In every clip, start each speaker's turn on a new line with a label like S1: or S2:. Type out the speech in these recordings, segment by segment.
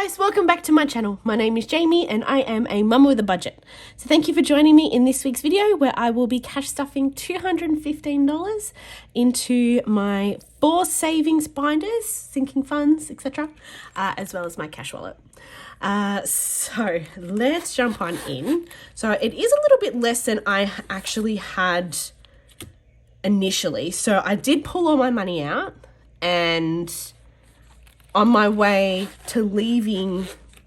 S1: guys, welcome back to my channel. My name is Jayme and I am a mum with a budget. So thank you for joining me in this week's video where I will be cash stuffing $215 into my 4 savings binders, sinking funds, etc., as well as my cash wallet. So let's jump on in. So it is a little bit less than I actually had initially. So I did pull all my money out, and on my way to leaving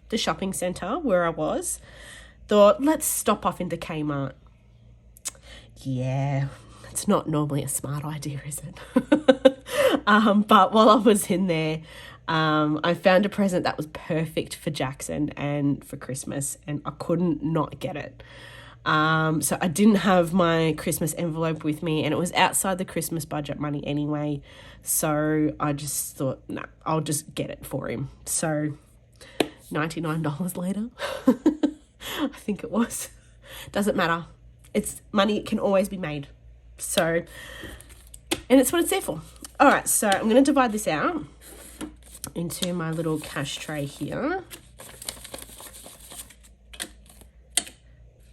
S1: the shopping centre where I was, thought, let's stop off into Kmart. Yeah, it's not normally a smart idea, is it? But while I was in there, I found a present that was perfect for Jackson and for Christmas, and I couldn't not get it. So I didn't have my Christmas envelope with me, and it was outside the Christmas budget money anyway. So I just thought, nah, I'll just get it for him. So $99 later, I think it was. Doesn't matter. It's money, it can always be made. So, and it's what it's there for. All right, so I'm going to divide this out into my little cash tray here.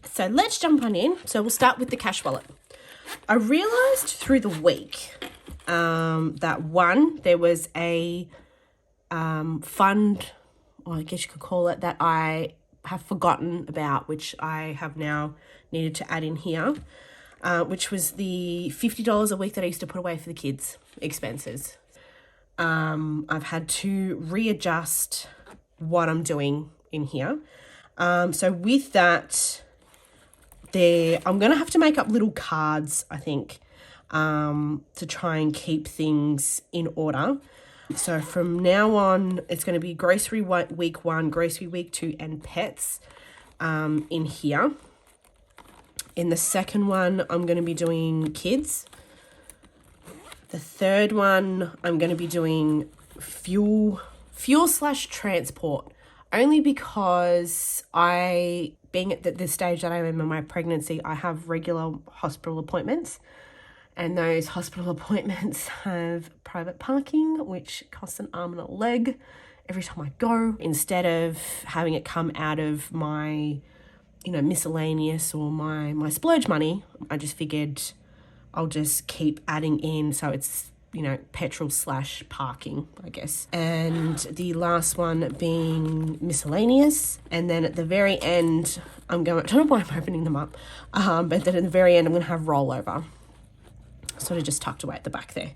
S1: So let's jump on in. So we'll start with the cash wallet. I realised through the week that there was a fund, or I guess you could call it, that I have forgotten about, which I have now needed to add in here, which was the $50 a week that I used to put away for the kids' expenses. I've had to readjust what I'm doing in here. So with that, I'm going to have to make up little cards, I think, to try and keep things in order. So from now on, it's going to be grocery week 1, grocery week 2, and pets in here. In the second one, I'm going to be doing kids. The third one, I'm going to be doing fuel/transport, only because being at the stage that I am in my pregnancy, I have regular hospital appointments, and those hospital appointments have private parking, which costs an arm and a leg every time I go. Instead of having it come out of my, miscellaneous or my splurge money, I just figured I'll just keep adding in, so it's petrol/parking, I guess. And the last one being miscellaneous. And then at the very end, I don't know why I'm opening them up, but then at the very end, I'm going to have rollover, sort of just tucked away at the back there.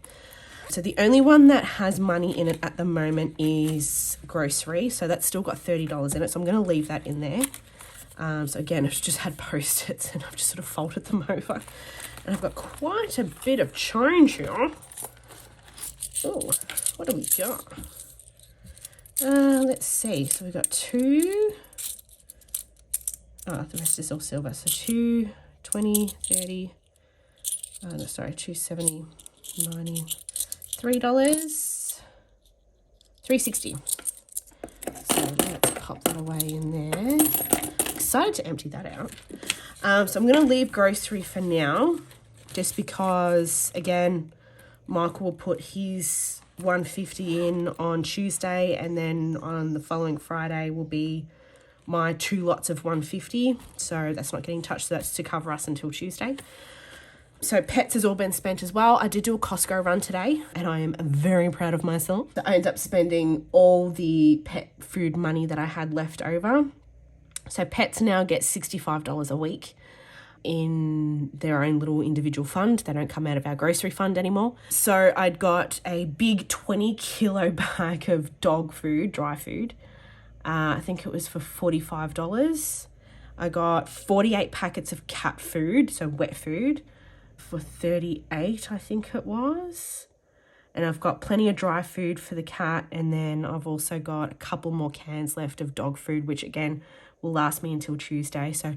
S1: So the only one that has money in it at the moment is grocery. So that's still got $30 in it. So I'm going to leave that in there. So again, I've just had Post-its and I've just sort of folded them over. And I've got quite a bit of change here. Oh, what do we got? Let's see. So we've got 2. Oh, the rest is all silver. So 2, 20, 30. $270, 90, $3, $360. So let's pop that away in there. Excited to empty that out. So I'm going to leave grocery for now, just because, again, Michael will put his $150 in on Tuesday, and then on the following Friday will be my 2 lots of $150. So that's not getting touched. So that's to cover us until Tuesday. So pets has all been spent as well. I did do a Costco run today, and I am very proud of myself. I ended up spending all the pet food money that I had left over. So pets now get $65 a week in their own little individual fund. They don't come out of our grocery fund anymore. So I'd got a big 20-kilo bag of dog food, dry food. I think it was for $45. I got 48 packets of cat food, so wet food, for $38, I think it was. And I've got plenty of dry food for the cat, and then I've also got a couple more cans left of dog food, which again will last me until Tuesday. So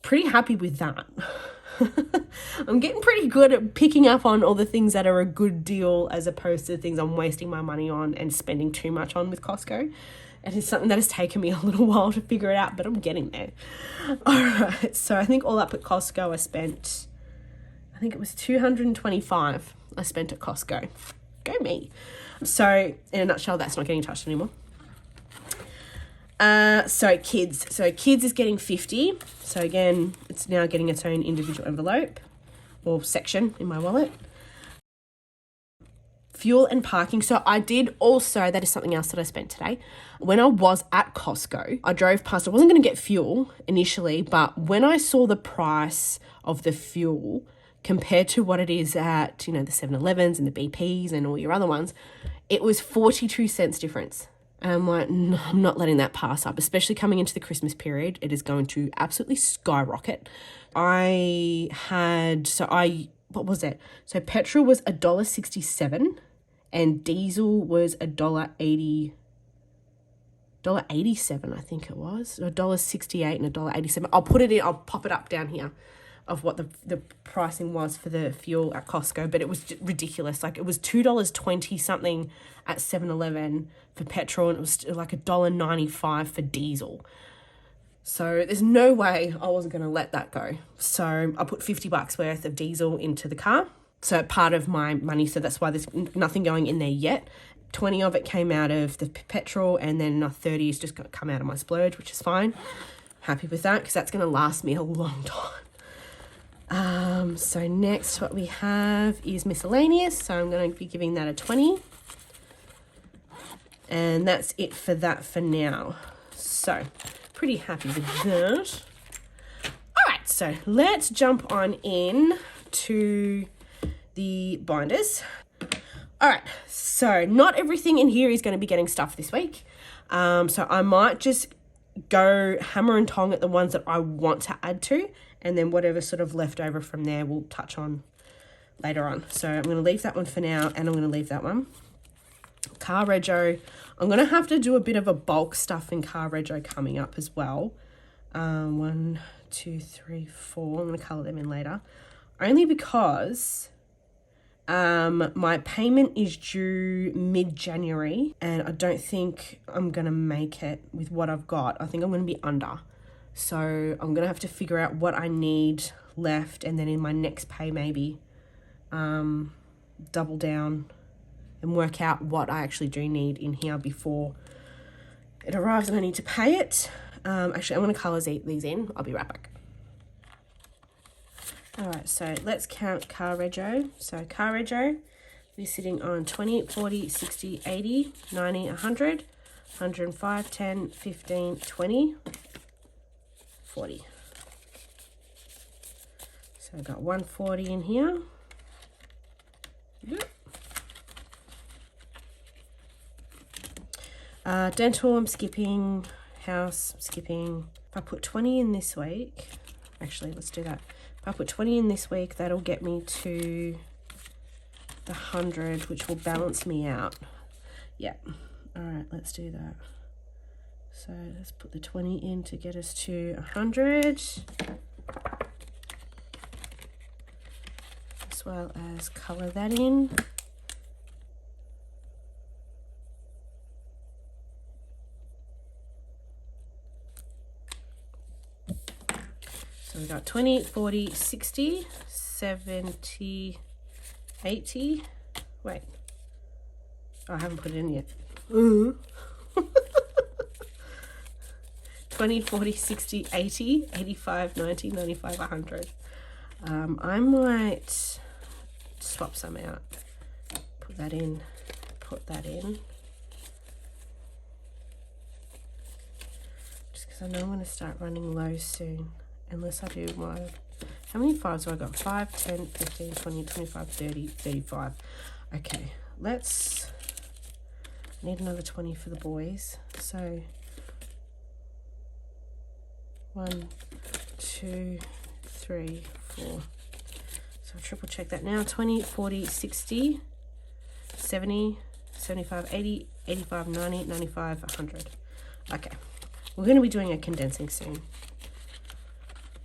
S1: pretty happy with that. I'm getting pretty good at picking up on all the things that are a good deal as opposed to the things I'm wasting my money on and spending too much on with Costco. And it's something that has taken me a little while to figure it out, but I'm getting there. All right, so I think all up at Costco I think it was $225 I spent at Costco. Go me. So in a nutshell, that's not getting touched anymore. So kids. So kids is getting 50. So again, it's now getting its own individual envelope or section in my wallet. Fuel and parking. So I did also, that is something else that I spent today. When I was at Costco, I drove past, I wasn't going to get fuel initially, but when I saw the price of the fuel compared to what it is at, you know, the 7-Elevens and the BPs and all your other ones, it was 42 cents difference. And I'm like, no, I'm not letting that pass up, especially coming into the Christmas period. It is going to absolutely skyrocket. What was it? So petrol was $1.67 and diesel was $1.87, I think it was. $1.68 and $1.87. I'll pop it up down here of what the pricing was for the fuel at Costco, but it was ridiculous. Like it was $2.20 something at 7-Eleven for petrol, and it was like $1.95 for diesel. So there's no way I wasn't going to let that go. So I put $50 worth of diesel into the car. So part of my money, so that's why there's nothing going in there yet. 20 of it came out of the petrol, and then 30 is just going to come out of my splurge, which is fine. Happy with that because that's going to last me a long time. So next what we have is miscellaneous. So I'm going to be giving that a 20. And that's it for that for now. So pretty happy with that. All right, so let's jump on in to the binders. All right, so not everything in here is going to be getting stuffed this week. So I might just go hammer and tong at the ones that I want to add to, and then whatever sort of left over from there we'll touch on later on. So I'm going to leave that one for now, and I'm going to leave that one. Car rego, I'm going to have to do a bit of a bulk stuff in car rego coming up as well. 1, 2, 3, 4. I'm going to colour them in later. Only because my payment is due mid-January, and I don't think I'm going to make it with what I've got. I think I'm going to be under. So I'm going to have to figure out what I need left, and then in my next pay maybe double down and work out what I actually do need in here before it arrives and I need to pay it. Actually, I'm going to colour these in. I'll be right back. All right, so let's count car rego. So car rego, we're sitting on 20, 40, 60, 80, 90, 100, 105, 10, 15, 20, 40. So I've got 140 in here. Yep. Dental, I'm skipping. House, I'm skipping. If I put 20 in this week, actually, let's do that. If I put 20 in this week, that'll get me to the 100, which will balance me out. Yeah. All right, let's do that. So let's put the 20 in to get us to 100. As well as colour that in. So we got 20, 40, 60, 70, 80. Wait. Oh, I haven't put it in yet. 20, 40, 60, 80, 85, 90, 95, 100. I might swap some out. Put that in. Put that in. Just because I know I'm going to start running low soon. Unless I do my, how many fives have I got? 5, 10, 15, 20, 25, 30, 35. Okay, let's, I need another 20 for the boys. So 1, 2, 3, 4. So I'll triple check that now. 20, 40, 60, 70, 75, 80, 85, 90, 95, 100. Okay, we're going to be doing a condensing soon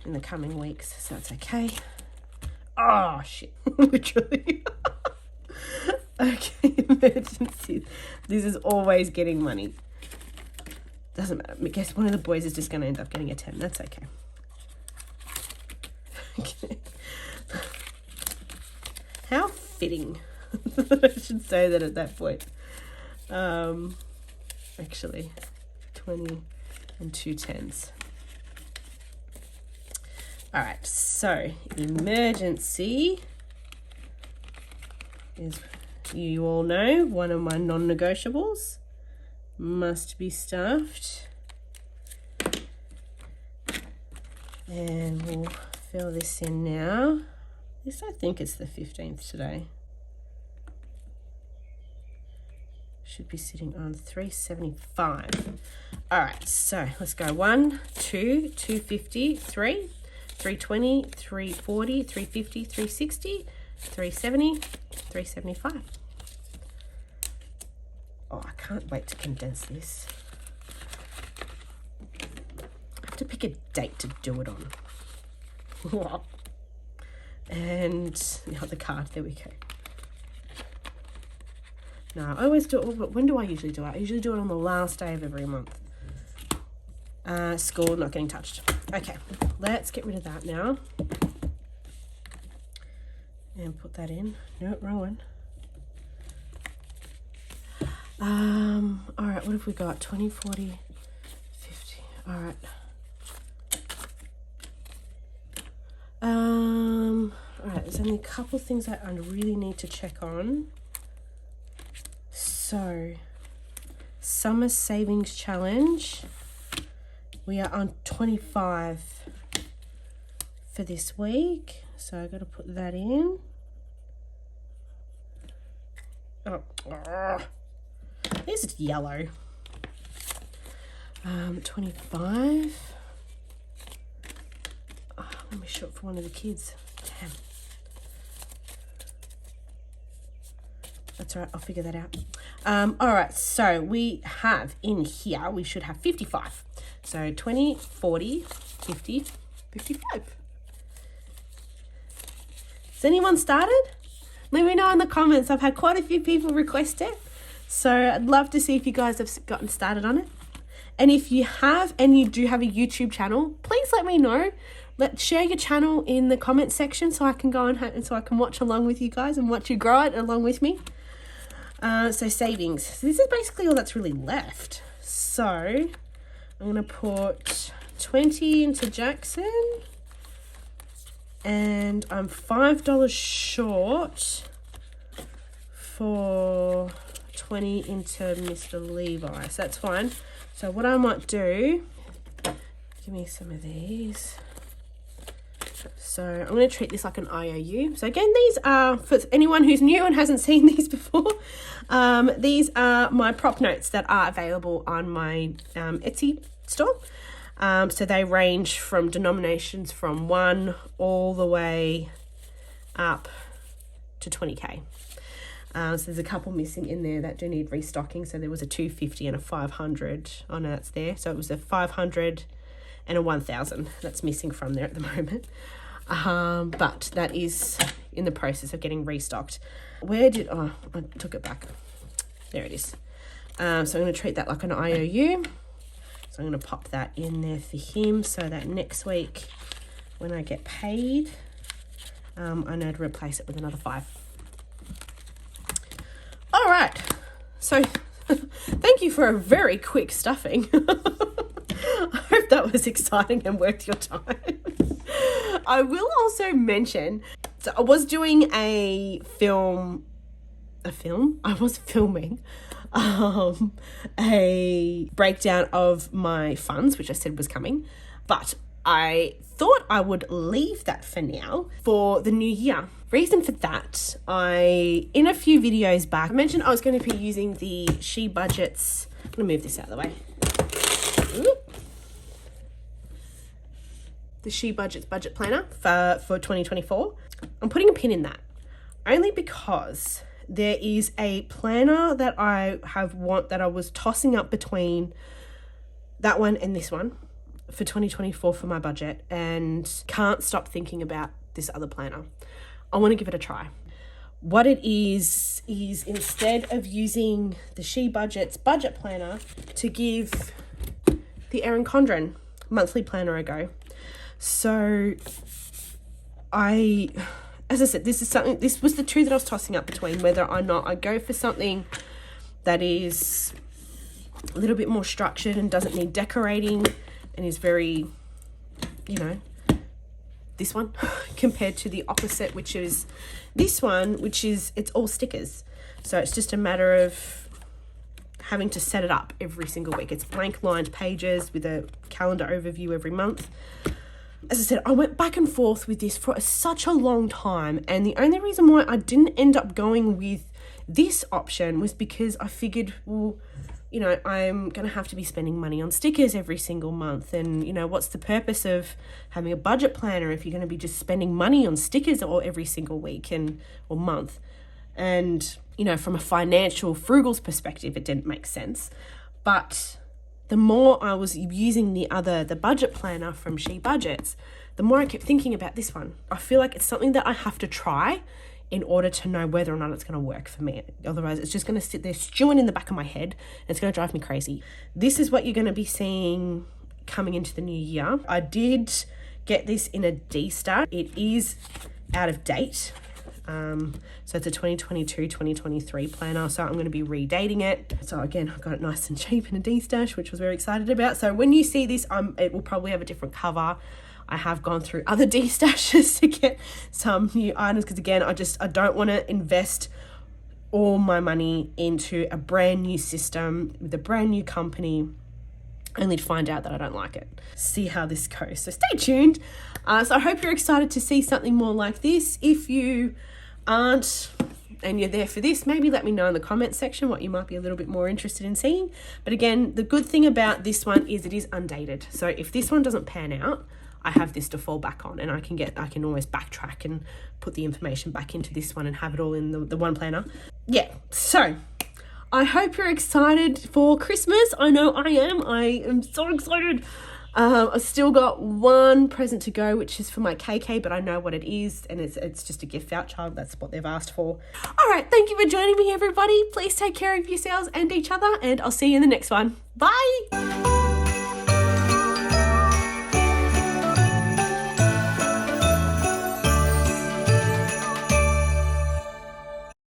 S1: in the coming weeks, so that's okay. Oh shit. Literally. Okay, emergency. This is always getting money. Doesn't matter. I guess one of the boys is just going to end up getting a 10. That's okay. Okay. How fitting. I should say that at that point. Actually, 20, and 2 10s. All right, so emergency is, you all know, one of my non-negotiables. Must be stuffed. And we'll fill this in now. This, I think, is the 15th today. Should be sitting on 375. All right, so let's go 1, 2, 250, 3, 320, 340, 350, 360, 370, 375. Oh, I can't wait to condense this. I have to pick a date to do it on. And the other card, there we go. No, I always do it, but when do I usually do it? I usually do it on the last day of every month. School, not getting touched. Okay, let's get rid of that now. And put that in. No, wrong one. All right, what have we got? 20, 40, 50. All right. All right, there's only a couple things that I really need to check on. So, Summer Savings Challenge. We are on 25 for this week. So I got to put that in. Oh, this is yellow. 25. Oh, let me show it for one of the kids. Damn. That's all right, I'll figure that out. All right, so we have in here, we should have 55. So 20, 40, 50, 55. Has anyone started? Let me know in the comments. I've had quite a few people request it. So I'd love to see if you guys have gotten started on it. And if you have, and you do have a YouTube channel, please let me know. Share your channel in the comment section so I can go and so I can watch along with you guys and watch you grow it along with me. So savings. So this is basically all that's really left. So I'm going to put 20 into Jackson. And I'm $5 short for 20 into Mr. Levi. So that's fine. So what I might do, give me some of these. So I'm going to treat this like an IOU. So again, these are, for anyone who's new and hasn't seen these before, these are my prop notes that are available on my Etsy store. So they range from denominations from 1 all the way up to 20k. So there's a couple missing in there that do need restocking. So there was a 250 and a 500. Oh no, that's there. So it was a 500 and a 1000 that's missing from there at the moment. But that is in the process of getting restocked. I took it back. There it is. So I'm going to treat that like an IOU. So I'm going to pop that in there for him so that next week when I get paid, I know to replace it with another 5. All right. So thank you for a very quick stuffing. I hope that was exciting and worth your time. I will also mention, so I was doing I was filming a breakdown of my funds, which I said was coming, but I thought I would leave that for now for the new year. Reason for that, in a few videos back, I mentioned I was going to be using the She Budgets. I'm going to move this out of the way. Ooh. The She Budgets budget planner for 2024. I'm putting a pin in that only because there is a planner that I was tossing up between that one and this one for 2024 for my budget, and can't stop thinking about this other planner. I want to give it a try. What it is instead of using the She Budgets budget planner, to give the Erin Condren monthly planner a go. So as I said, this was the two that I was tossing up between whether or not I go for something that is a little bit more structured and doesn't need decorating, and is very, you know, this one compared to the opposite, which is this one, which is, it's all stickers. So it's just a matter of having to set it up every single week. It's blank lined pages with a calendar overview every month. As I said, I went back and forth with this for such a long time, and the only reason why I didn't end up going with this option was because I figured, well, you know, I'm going to have to be spending money on stickers every single month, and, you know, what's the purpose of having a budget planner if you're going to be just spending money on stickers or every single week or month? And, you know, from a financial frugal's perspective, it didn't make sense. But the more I was using the budget planner from She Budgets, the more I kept thinking about this one. I feel like it's something that I have to try in order to know whether or not it's going to work for me. Otherwise, it's just going to sit there stewing in the back of my head, and it's going to drive me crazy. This is what you're going to be seeing coming into the new year. I did get this in a D-Star. It is out of date. So it's a 2022-2023 planner, so I'm going to be redating it. So again, I got it nice and cheap in a D-Stash, which I was very excited about. So when you see this, it will probably have a different cover. I have gone through other D-Stashes to get some new items, because again, I don't want to invest all my money into a brand new system with a brand new company only to find out that I don't like it. See how this goes. So stay tuned. So I hope you're excited to see something more like this. If you aren't and you're there for this, maybe let me know in the comments section what you might be a little bit more interested in seeing. But again, the good thing about this one is it is undated. So if this one doesn't pan out, I have this to fall back on, and I can always backtrack and put the information back into this one and have it all in the one planner. Yeah, so I hope you're excited for Christmas. I know I am. I am so excited. I've still got one present to go, which is for my KK, but I know what it is, and it's just a gift voucher. That's what they've asked for. All right, thank you for joining me, everybody. Please take care of yourselves and each other, and I'll see you in the next one. Bye.